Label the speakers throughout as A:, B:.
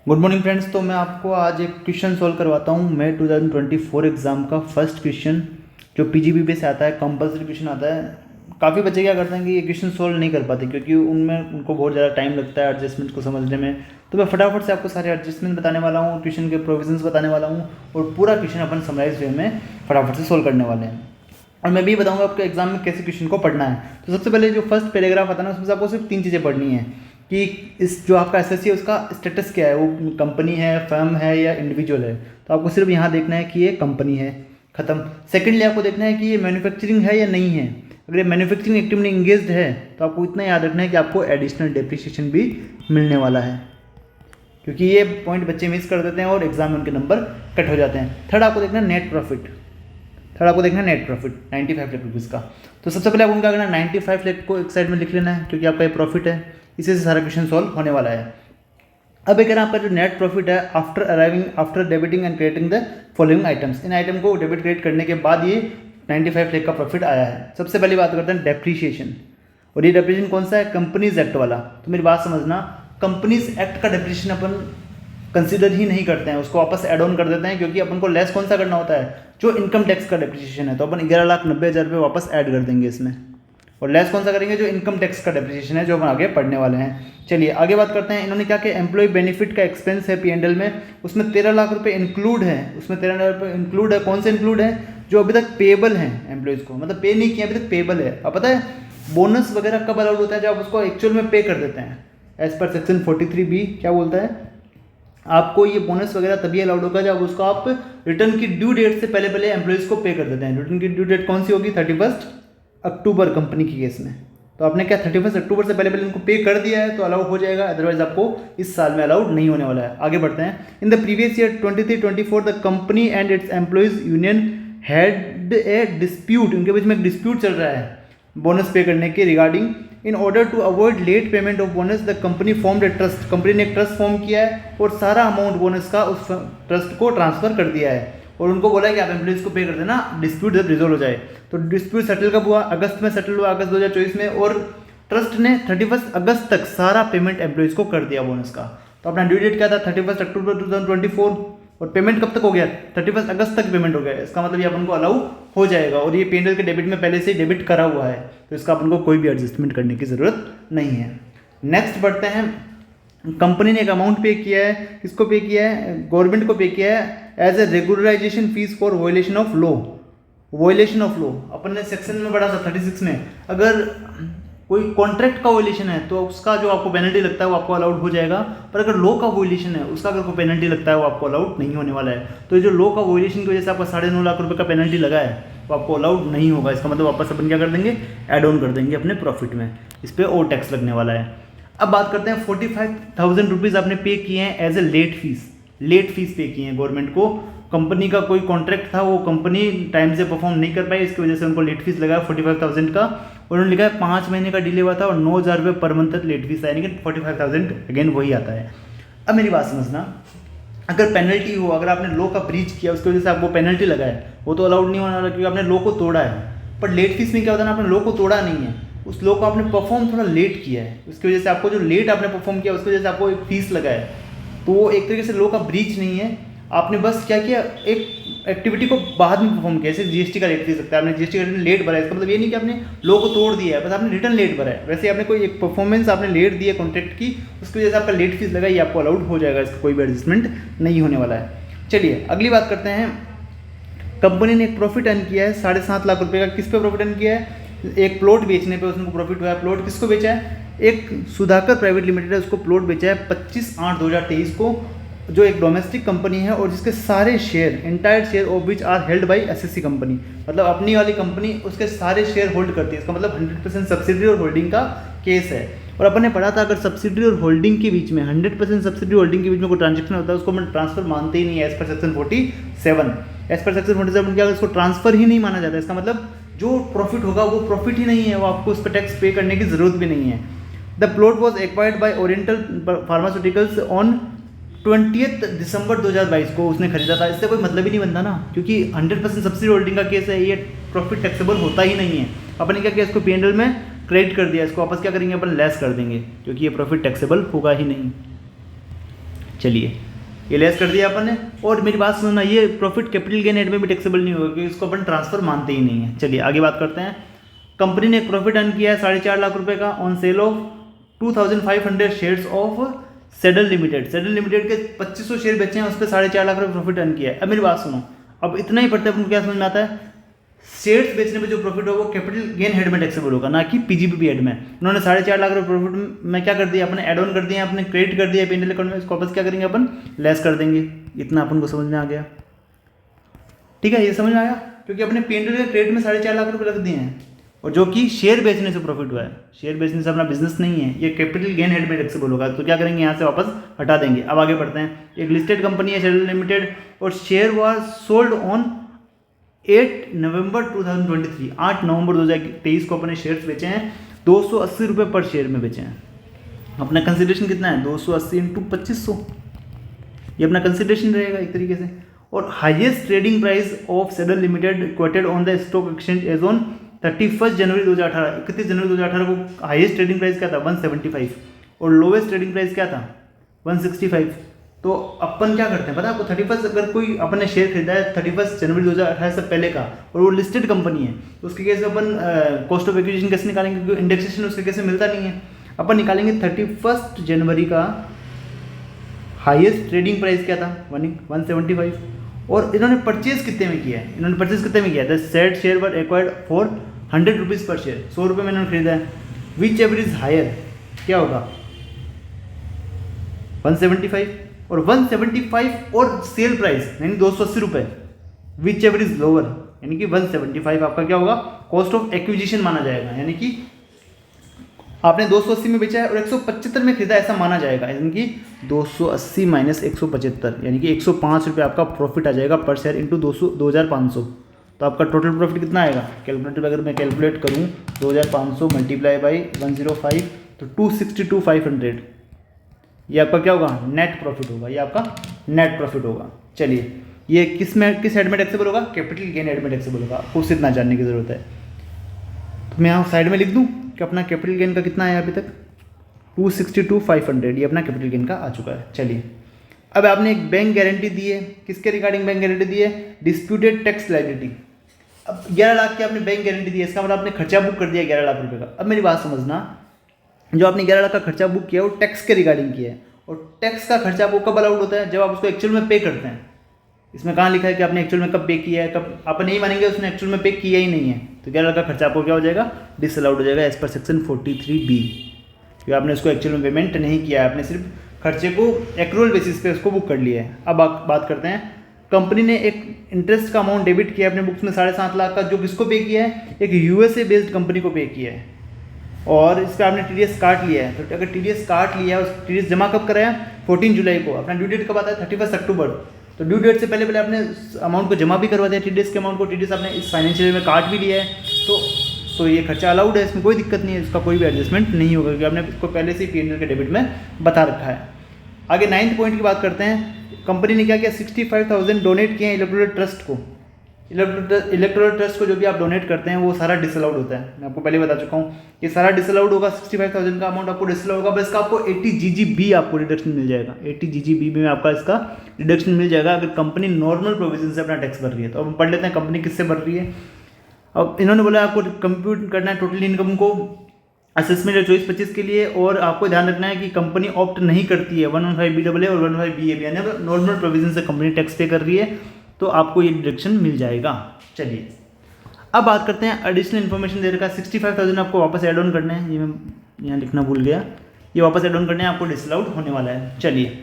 A: Good morning friends. तो मैं आपको आज एक क्वेश्चन सॉल्व करवाता हूँ। मैं 2024 एग्ज़ाम का फर्स्ट क्वेश्चन जो पीजीबीपी से आता है, कंपलसरी क्वेश्चन आता है। काफ़ी बच्चे क्या करते हैं कि ये क्वेश्चन सॉल्व नहीं कर पाते क्योंकि उनमें उनको बहुत ज़्यादा टाइम लगता है एडजस्टमेंट को समझने में। तो मैं फटाफट से आपको सारे एडजस्टमेंट बताने वाला हूँ, क्वेश्चन के प्रोविजंस बताने वाला हूँ और पूरा क्वेश्चन अपन समराइज वे में फटाफट से सॉल्व करने वाले हैं। और मैं भी बताऊँगा आपके एग्जाम में कैसे क्वेश्चन को पढ़ना है। तो सबसे पहले जो फर्स्ट पैराग्राफ आता है ना, उसमें से आपको सिर्फ 3 चीज़ें पढ़नी है कि इस जो आपका एसएससी है उसका स्टेटस क्या है, वो कंपनी है, फर्म है या इंडिविजुअल है। तो आपको सिर्फ यहाँ देखना है कि ये कंपनी है, खत्म। सेकेंडली आपको देखना है कि ये मैन्युफैक्चरिंग है या नहीं है। अगर ये मैन्युफैक्चरिंग एक्टिविटी में इंगेज्ड है तो आपको इतना याद रखना है कि आपको एडिशनल डेप्रिसिएशन भी मिलने वाला है, क्योंकि ये पॉइंट बच्चे मिस कर देते हैं और एग्जाम में उनके नंबर कट हो जाते हैं। थर्ड आपको देखना है नेट प्रॉफिट। 95 लाख रुपीज़ का। तो सबसे पहले आप उनका करना 95 लाख को एक साइड में लिख लेना है क्योंकि आपका ये प्रॉफिट है, इसी से सारा क्वेश्चन सॉल्व होने वाला है। अब एक आपका जो नेट प्रॉफिट है after debiting and creating the following items, in item को डेबिट क्रिएट करने के बाद ये 95 लाख का प्रॉफिट आया है। सबसे पहली बात करते हैं डेप्रीशिएशन। और ये डेप्रीशिएशन कौन सा है? कंपनीज एक्ट वाला। तो मेरी बात समझना, कंपनीज एक्ट का डेप्रीशिएशन अपन कंसीडर ही नहीं करते हैं, उसको वापस ऐड ऑन कर देते हैं क्योंकि अपन को लेस कौन सा करना होता है? जो इनकम टैक्स का डेप्रिसिएशन है। तो अपन 11,90,000 रुपये वापस ऐड कर देंगे इसमें, और लेस कौन सा करेंगे? जो इनकम टैक्स का डेप्रिसिएशन है, जो अपन आगे पढ़ने वाले हैं। चलिए आगे बात करते हैं। इन्होंने क्या किया, एम्प्लॉय बेनिफिट का एक्सपेंस है P&L में, उसमें 13 लाख रुपये इंक्लूड है। उसमें 13 लाख रुपये इंक्लूड है। कौन से इंक्लूड है? जो अभी तक पेबल है एम्प्लॉयज़ को, मतलब पे नहीं किया अभी तक, पेबल है। अब पता है बोनस वगैरह कब अलाउड होता है? जब आप उसको एक्चुअल में पे कर देते हैं। एज पर सेक्शन 43B क्या बोलता है, आपको ये बोनस वगैरह तभी अलाउड होगा जब उसको आप रिटर्न की ड्यू डेट से पहले एम्प्लॉइज़ को पे कर देते हैं। रिटर्न की ड्यू डेट कौन सी होगी? 31 अक्टूबर कंपनी की केस में। तो आपने क्या 31 अक्टूबर से पहले इनको पे कर दिया है तो अलाउ हो जाएगा, अदरवाइज आपको इस साल में अलाउड नहीं होने वाला है। आगे बढ़ते हैं। In the previous year 23-24 the company and it's employees union had a dispute, उनके बीच में एक डिस्प्यूट चल रहा है बोनस पे करने के regarding. In order to avoid late payment of bonus the company formed a trust, company ने एक ट्रस्ट फॉर्म किया है और सारा अमाउंट बोनस का उस ट्रस्ट को ट्रांसफर कर दिया है और उनको बोला है कि आप एम्प्लॉइज को पे कर देना, डिस्प्यूट जब रिजोल्व हो जाए। तो डिस्प्यूट सेटल कब हुआ? अगस्त में सेटल हुआ, अगस्त 2024 में। और ट्रस्ट ने 31 अगस्त तक सारा पेमेंट एम्प्लॉइज को कर दिया बोनस का। तो अपना ड्यू डेट क्या था? 31 अक्टूबर 2024, और पेमेंट कब तक हो गया? 31 अगस्त तक पेमेंट हो गया। इसका मतलब ये अपन को अलाउ हो जाएगा और ये P&L के डेबिट में पहले से ही डेबिट करा हुआ है, तो इसका अपन को कोई भी एडजस्टमेंट करने की ज़रूरत नहीं है। नेक्स्ट बढ़ते हैं। कंपनी ने एक अमाउंट पे किया है, किसको पे किया है? गवर्नमेंट को पे किया है as a regularisation fee for violation of law. Violation of law अपन ने सेक्शन में पढ़ा था 36 में, अगर कोई कॉन्ट्रैक्ट का वोलेशन है तो उसका जो आपको पेनल्टी लगता है वो आपको अलाउड हो जाएगा, पर अगर लॉ का वोलेशन है उसका अगर कोई पेनल्टी लगता है वो आपको अलाउड नहीं होने वाला है। तो ये जो लॉ का वोलेशन की वजह से आपका 9.5 लाख रुपये का पेनल्टी लगा है वो आपको अलाउड नहीं होगा। इसका मतलब वापस अपन क्या कर देंगे? ऐड ऑन कर देंगे अपने प्रॉफिट में, इस पर और टैक्स लगने वाला है। अब बात करते हैं 45,000 रुपीज़ आपने पे किए हैं एज ए लेट फीस पे किए हैं गवर्नमेंट को। कंपनी का कोई कॉन्ट्रैक्ट था, वो कंपनी टाइम से परफॉर्म नहीं कर पाई, इसकी वजह से उनको लेट फीस लगा 45,000 का। उन्होंने लिखा है 5 महीने का डिले हुआ था और 9,000 रुपये पर मंथ तक लेट फीस आया, लेकिन 45,000 अगेन वही आता है। अब मेरी बात समझना, अगर पेनल्टी हो, अगर आपने लॉ का ब्रीच किया उसकी वजह से आपको पेनल्टी लगा है, वो तो अलाउड नहीं होने वाला क्योंकि आपने लॉ को तोड़ा है। पर लेट फीस में क्या होता है ना, आपने लॉ को तोड़ा नहीं है, उस लॉ को आपने परफॉर्म थोड़ा लेट किया है, उसकी वजह से आपको जो लेट आपने परफॉर्म किया उसकी वजह से आपको एक फीस लगा है। तो वो एक तरीके से लॉ का ब्रीच नहीं है, आपने बस क्या किया, एक एक्टिविटी को बाद में परफॉर्म किया। जैसे जीएसटी का लेट फीस सकता है, आपने जीएसटी का रिटर्न लेट भरा है, इसका मतलब ये नहीं कि आपने लॉ को तोड़ दिया है, बस आपने रिटर्न लेट भरा है। वैसे आपने कोई एक परफॉर्मेंस आपने लेट दी है कॉन्ट्रैक्ट की, उसकी वजह से आपका लेट फीस लगा, ये आपको अलाउड हो जाएगा, इसका कोई भी एडजस्टमेंट नहीं होने वाला है। चलिए अगली बात करते हैं। कंपनी ने एक प्रॉफिट अर्न किया है 7.5 लाख रुपये का। किस पे प्रॉफिट अर्न किया है? एक प्लॉट बेचने पे उसको प्रॉफिट हुआ है। प्लॉट किसको बेचा है? एक सुधाकर प्राइवेट लिमिटेड है, उसको प्लॉट बेचा है 25/8/2023 को, जो एक डोमेस्टिक कंपनी है और जिसके सारे share, entire share of which are held by SSC company, मतलब अपनी वाली कंपनी उसके सारे शेयर होल्ड करती है। इसका मतलब 100% सब्सिडी और होल्डिंग का केस है। और अपन ने पढ़ा था अगर सब्सिडी और होल्डिंग के बीच में 100% सब्सिडी होल्डिंग के बीच में कोई ट्रांजेक्शन होता है उसको हम ट्रांसफर मानते ही नहीं है, as per section 47। As per section 47 क्या, उसको ट्रांसफर ही नहीं माना जाता है। इसका मतलब जो प्रॉफिट होगा वो प्रॉफिट ही नहीं है, वो आपको उस पर टैक्स पे करने की जरूरत भी नहीं है। The plot was acquired by oriental pharmaceuticals on 20 दिसंबर 2022 को उसने खरीदा था। इससे कोई मतलब ही नहीं बनता ना, क्योंकि 100% सब्सिडी होल्डिंग का केस है, ये प्रॉफिट टैक्सेबल होता ही नहीं है। अपने क्या किया, इसको P&L में क्रेडिट कर दिया, इसको वापस क्या करेंगे अपन, लेस कर देंगे, क्योंकि ये प्रॉफिट टैक्सेबल होगा ही नहीं। चलिए ये लेस कर दिया अपन ने। और मेरी बात सुनना, ये प्रॉफिट कैपिटल गेन हेड में भी टैक्सेबल नहीं होगा क्योंकि इसको अपन ट्रांसफर मानते ही नहीं है। चलिए आगे बात करते हैं। कंपनी ने एक प्रॉफिट अर्न किया है 4.5 लाख रुपए का on sale of 2500 shares of Sedal limited. Saddle limited के 2500 शेयर बेचे हैं, उस पर 4.5 लाख रुपये प्रॉफिट अर्न किया है। अब मेरी बात सुनो, अब इतना ही पढ़ते हैं अपन क्या समझ में आता है, शेयर्स बेचने पे जो प्रॉफिट होगा वो कैपिटल गेन हेड में टैक्सेबल होगा, ना कि पीजीबीपी हेड में। उन्होंने 4.5 लाख रुपये प्रॉफिट में क्या कर दिया, अपने एड ऑन कर दिया, अपने क्रेडिट कर दिया P&L अकाउंट में, इसको वापस क्या करेंगे अपन, लेस कर देंगे। इतना अपन को समझ में आ गया, ठीक है, ये समझ में आया, क्योंकि अपने P&L के क्रेडिट में 4.5 लाख रुपये रख दिए हैं, और जो कि शेयर बेचने से प्रॉफिट हुआ है, शेयर बेचने से अपना बिजनेस नहीं है, ये कैपिटल गेन हेड में टैक्सेबल होगा। तो क्या करेंगे, यहाँ से वापस हटा देंगे। अब आगे बढ़ते हैं। एक लिस्टेड कंपनी है सेडल लिमिटेड, और शेयर वाज सोल्ड ऑन 8 नवंबर 2023, 8 नवंबर 2023 को अपने शेयर्स बेचे हैं, 280 रुपये पर शेयर में बेचे हैं। अपना कंसिडरेशन कितना है, 280 इंटू 2500, ये अपना कंसिडरेशन रहेगा एक तरीके से। और highest trading price of Sedal limited quoted on the stock exchange as on 31 जनवरी 2018, 31 जनवरी 2018 को हाईएस्ट ट्रेडिंग प्राइस क्या था, 175, और लोवेस्ट ट्रेडिंग प्राइस क्या था, 165। तो अपन क्या करते हैं पता है आपको, 31 अगर कोई अपन ने शेयर खरीदा है 31 जनवरी 2018 से पहले का, और वो लिस्टेड कंपनी है, तो उसके केस में अपन कॉस्ट ऑफ एक्विजिशन कैसे निकालेंगे, क्योंकि इंडेक्सेशन उसके केस में मिलता नहीं है। अपन निकालेंगे 31 जनवरी का हाईएस्ट ट्रेडिंग प्राइस क्या था, 175, और इन्होंने परचेज कितने में किया है, इन्होंने परचेज कितने में किया है, the said share were acquired for 100 rupees पर शेयर, 100 रुपये में इन्होंने खरीदा है। विच एवर इज हायर, क्या होगा, 175, और 175 और सेल प्राइस यानी 280 रुपये, विच एवर इज लोअर यानी कि 175 आपका क्या होगा, कॉस्ट ऑफ एक्विजिशन माना जाएगा, यानी कि आपने 280 में बेचा है और 175 में खरीदा, ऐसा माना जाएगा, यानी कि 280 माइनस 175 यानी कि 105 रुपये आपका प्रॉफिट आ जाएगा पर शेयर इंटू 2500। तो आपका टोटल प्रॉफिट कितना आएगा, कैलकुलेटर अगर मैं कैलकुलेट करूँ 2500 मल्टीप्लाई बाई 105 तो 262,500, ये आपका क्या होगा, नेट प्रॉफिट होगा, ये आपका नेट प्रॉफिट होगा। चलिए ये किस हेड में टैक्सेबल होगा, कैपिटल गेन हेड में टैक्सेबल होगा, आपको उससे इतना जानने की ज़रूरत है। तो मैं यहाँ साइड में लिख दूँ कि अपना कैपिटल गेन का कितना है अभी तक, 262,500, ये अपना कैपिटल गेन का आ चुका है। चलिए अब आपने एक बैंक गारंटी दी है, किसके रिगार्डिंग बैंक गारंटी दी है, डिस्प्यूटेड टैक्स लायबिलिटी। अब 11 लाख की आपने बैंक गारंटी दी है, इसका मतलब आपने खर्चा बुक कर दिया 11 लाख रुपये का। अब मेरी बात समझना, जो आपने 11 लाख का खर्चा बुक किया वो टैक्स के रिगार्डिंग किया है, और टैक्स का खर्चा आपको कब अलाउड होता है, जब आप उसको एक्चुअल में पे करते हैं। इसमें कहाँ लिखा है कि आपने एक्चुअल में कब पे किया है, कब अपन नहीं मानेंगे उसने एक्चुअल में पे किया ही नहीं है, तो 11 लाख का खर्चा आपको क्या हो जाएगा, डिसअलाउड हो जाएगा एज पर सेक्शन 43B, क्योंकि आपने उसको एक्चुअल में पेमेंट नहीं किया है, आपने सिर्फ खर्चे को एक्रूअल बेसिस पे उसको बुक कर लिया है। अब बात करते हैं, कंपनी ने एक इंटरेस्ट का अमाउंट डेबिट किया अपने बुक्स में 7.5 लाख का, जो किसको पे किया है, एक USA बेस्ड कंपनी को पे किया है, और इस पर आपने TDS काट लिया है। तो अगर TDS काट लिया है, उस TDS जमा कब कराया, 14 जुलाई को, अपना ड्यू डेट कब आता है, 31 अक्टूबर। तो ड्यू डेट से पहले आपने अमाउंट को जमा भी करवा दिया, TDS के अमाउंट को TDS आपने इस फाइनेंशियल में काट भी लिया है, तो ये खर्चा अलाउड है, इसमें कोई दिक्कत नहीं है, इसका कोई भी एडजस्टमेंट नहीं होगा, क्योंकि आपने इसको पहले से ही P&L के डेबिट में बता रखा है। आगे 9th पॉइंट की बात करते हैं। कंपनी ने क्या किया, 65,000 डोनेट किए हैं इलेक्टोरल ट्रस्ट को। इलेक्टोरल ट्रस्ट को जो भी आप डोनेट करते हैं वो सारा डिसअलाउड होता है, मैं आपको पहले बता चुका हूँ, ये सारा डिसअलाउड होगा। 65,000 का अमाउंट आपको डिसअलाउड होगा, बस इसका आपको 80 GGB आपको रिडक्शन मिल जाएगा, 80 GGB में आपका इसका रिडक्शन मिल जाएगा अगर कंपनी नॉर्मल प्रोविजन से अपना टैक्स भर रही है। तो अब हम पढ़ लेते हैं कंपनी किससे भर रही है। अब इन्होंने बोला आपको कंप्यूट करना है टोटल इनकम को असेसमेंट 24-25 के लिए, और आपको ध्यान रखना है कि कंपनी ऑप्ट नहीं करती है 115BAA और 115BAB, यानी अगर नॉर्मल प्रोविजन से कंपनी टैक्स पे कर रही है तो आपको ये डिडक्शन मिल जाएगा। चलिए अब बात करते हैं, एडिशनल इन्फॉर्मेशन दे रखा है, 65,000 आपको वापस ऐड ऑन करने हैं, ये मैं यहाँ लिखना भूल गया, ये वापस ऐड ऑन करने हैं, आपको डिसअलाउड होने वाला है। चलिए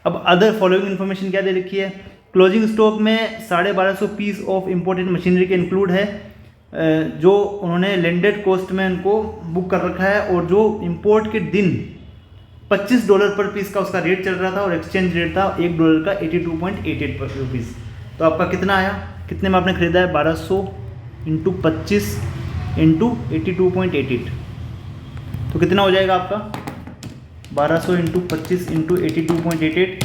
A: अब अदर फॉलोइंग इन्फॉर्मेशन क्या दे रखी है, क्लोजिंग स्टॉक में 1250 पीस ऑफ इम्पोर्टेड मशीनरी के इंक्लूड है, जो उन्होंने लैंडेड कॉस्ट में उनको बुक कर रखा है, और जो इंपोर्ट के दिन $25 पर पीस का उसका रेट चल रहा था, और एक्सचेंज रेट था $1 का 82.88 रुपीज़। तो आपका कितना आया, कितने में आपने खरीदा है, 1200 इंटू 25 इंटू 82.88, तो कितना हो जाएगा आपका, 1200 इंटू 25 इंटू 82.88,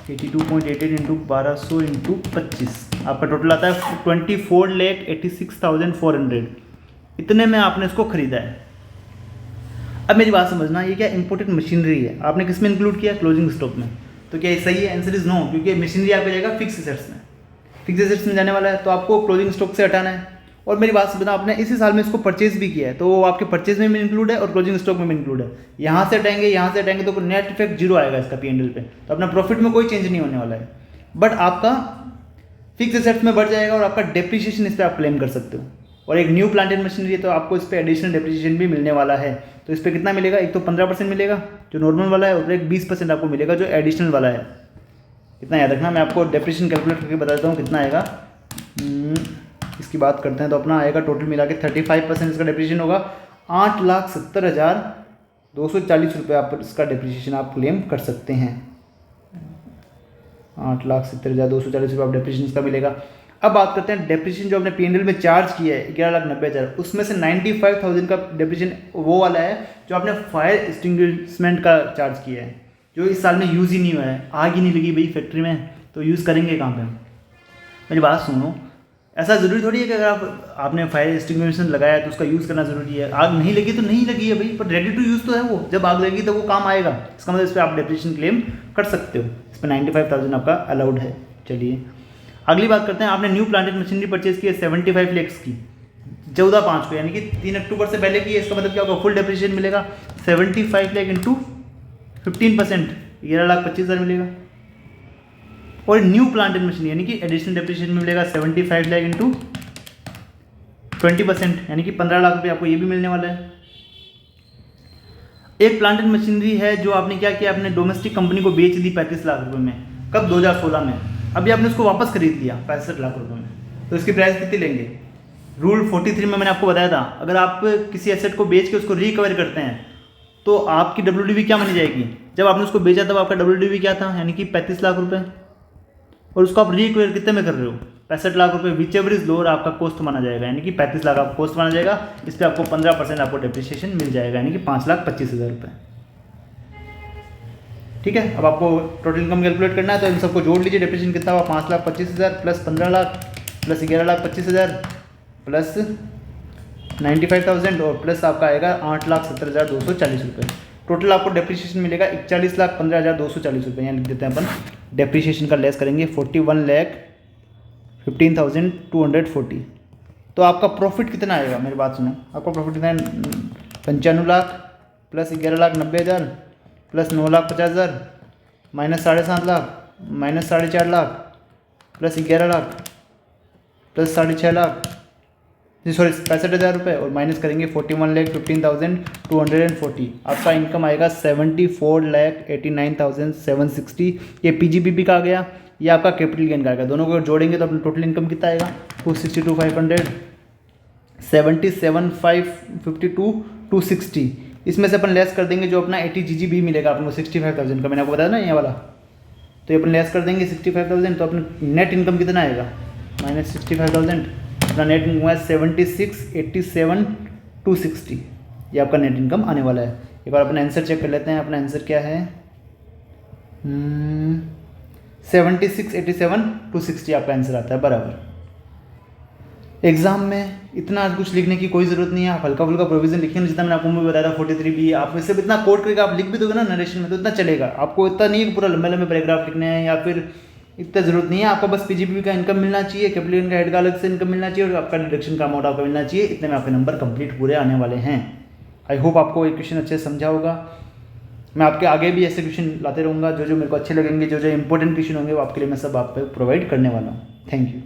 A: 82.88 इंटू 1200 इंटू 25, आपका टोटल आता है 24,86,400, इतने में आपने इसको खरीदा है। अब मेरी बात समझना, ये क्या इंपोर्टेड मशीनरी है, आपने किस में इंक्लूड किया, क्लोजिंग स्टॉक में। तो क्या ये सही है, आंसर इज नो, क्योंकि मशीनरी आपको जाएगा फिक्स एसेट्स में, फिक्स एसेट्स में जाने वाला है, तो आपको क्लोजिंग स्टॉक से हटाना है। और मेरी बात समझना, आपने इसी साल में इसको परचेज भी किया है, तो वो आपके परचेज में भी इंक्लूड है और क्लोजिंग स्टॉक में भी इंक्लूड है। यहाँ से हटाएंगे तो नेट इफेक्ट जीरो आएगा इसका P&L पे, तो अपना प्रॉफिट में कोई चेंज नहीं होने वाला है, बट आपका फिक्स एसेट्स में बढ़ जाएगा और आपका डेप्रिसिएशन इस पर आप क्लेम कर सकते हो। और एक न्यू प्लांट एंड मशीनरी है, तो आपको इस पर एडिशनल डेप्रिसिएशन भी मिलने वाला है। तो इस पर कितना मिलेगा, एक तो 15% मिलेगा जो नॉर्मल वाला है, और एक 20% आपको मिलेगा जो एडिशनल वाला है। इतना याद रखना, मैं आपको डेप्रिसिएशन कैलकुलेट करके बता देता हूँ कितना आएगा। इसकी बात करते हैं तो अपना आएगा टोटल मिला के 35% इसका डेप्रिसिएशन होगा, 8,70,240 रुपये आप इसका डेप्रिसिएशन आप क्लेम कर सकते हैं। 8,70,240 रुपये आप डेप्रिसिएशन इसका मिलेगा। अब बात करते हैं डेप्रिसिएशन जो आपने P&L में चार्ज किया है 11,90,000, उसमें से 95,000 का डेप्रिसिएशन वो वाला है जो आपने फायर एक्सटिंग्विशमेंट का चार्ज किया है, जो इस साल में यूज़ ही नहीं हुआ है, आग ही नहीं लगी भाई फैक्ट्री में, तो यूज़ करेंगे कहाँ पे। मेरी बात सुनो, ऐसा ज़रूरी थोड़ी है कि अगर आपने फायर एक्सटिंग्विशन लगाया तो उसका यूज़ करना ज़रूरी है। आग नहीं लगी तो नहीं लगी है भाई, पर रेडी टू यूज़ तो है वो, जब आग लगी तो वो काम आएगा, इसका मतलब इस पर आप डेप्रिसिएशन क्लेम कर सकते हो। इस पर 95,000 आपका अलाउड है। चलिए अगली बात करते हैं, आपने new plant and machinery purchase की है 75 लाख की 14/5 को, यानी कि 3 अक्टूबर से पहले की है। इसका मतलब क्या होगा, फुल डेप्रिसिएशन मिलेगा 75 लाख इंटू 15%, 11,25,000 मिलेगा। और न्यू प्लांट एंड मशीनरी यानी कि एडिशनल डेप्रिसिएशन मिलेगा 75 लाख इंटू 20%, यानी कि 15 लाख रुपये आपको ये भी मिलने वाला है। एक प्लांट एंड मशीनरी है जो आपने क्या किया, आपने डोमेस्टिक कंपनी को बेच दी 35 लाख रुपये में, कब, 2016 में। अभी आपने उसको वापस खरीद लिया 65 लाख रुपये में, तो इसकी प्राइस कितनी लेंगे। रूल 43 में मैंने आपको बताया था, अगर आप किसी एसेट को बेच के उसको रिकवर करते हैं तो आपकी WDV क्या मानी जाएगी। जब आपने उसको बेचा तब आपका WDV क्या था, यानी कि 35 लाख रुपये, और उसको आप रिक्वायर कितने में कर रहे हो, 65 लाख रुपये, विच एवर इज लोअर आपका कॉस्ट माना जाएगा, यानी कि 35 लाख आपका कॉस्ट माना जाएगा। इस पर आपको 15% आपको डेप्रिसिएशन मिल जाएगा, यानी कि 5,25,000 रुपये। ठीक है, अब आपको टोटल इनकम कैलकुलेट करना है, तो इन सबको जोड़ लीजिए। डेप्रिसिएशन कितना हुआ, 5,25,000 प्लस 15 लाख प्लस 11,25,000 प्लस 95,000 और प्लस आपका आएगा 8,70,240 रुपये। टोटल आपको डेप्रिसिएशन मिलेगा 41,15,240 रुपये। यहाँ लिख देते हैं अपन, डेप्रिसिएशन का लेस करेंगे 41,15,240। तो आपका प्रॉफिट कितना आएगा, मेरी बात सुनो, आपका प्रॉफिट कितना है, 95 lakh plus 11,90,000 plus 9,50,000 minus 7.5 lakh minus 4.5 lakh plus 11 lakh plus 6.5 lakh, जी सॉरी 65,000 रुपये, और माइनस करेंगे 41,15,240। आपका इनकम आएगा 74,89,760। ये PGBP का आ गया, ये आपका कैपिटल गेन का आएगा। दोनों को जोड़ेंगे तो अपना टोटल इनकम कितना आएगा, 262,500, 77,552,260। इसमें से अपन लेस कर देंगे जो अपना 80 GGB मिलेगा अपन को 65,000 का, मैंने आपको बताया ना ये वाला, तो ये अपन लेस कर देंगे 65,000, तो अपना नेट इनकम कितना आएगा, माइनस 65,000। अपना नेट इनकम है 76,87,260, ये आपका नेट इनकम आने वाला है। एक बार अपना आंसर चेक कर लेते हैं, अपना आंसर क्या है, 76,87,260 आपका आंसर आता है बराबर। एग्जाम में इतना कुछ लिखने की कोई ज़रूरत नहीं है, आप हल्का फुल्का प्रोविजन लिखेंगे, जितना मैंने आपको भी बताया था 43B, आप इससे इतना कोड करके आप लिख भी दोगे ना नरेशन में तो इतना चलेगा। आपको इतना नहीं है पूरा लंबे लंबे पैराग्राफ लिखने हैं, या फिर इतना ज़रूरत नहीं है। आपको बस PGBP का इनकम मिलना चाहिए, कैपिटल गेन का हेड का अलग से इनकम मिलना चाहिए, और आपका डिडक्शन का अमाउंट आपका मिलना चाहिए। इतने में आपके नंबर कंप्लीट पूरे आने वाले हैं। आई होप आपको ये क्वेश्चन अच्छे से समझा होगा। मैं आपके आगे भी ऐसे क्वेश्चन लाते रहूँगा, जो जो मेरे को अच्छे लगेंगे, जो जो इंपॉर्टेंट क्वेश्चन होंगे वो आपके लिए मैं सब आप प्रोवाइड करने वाला हूँ। Thank you.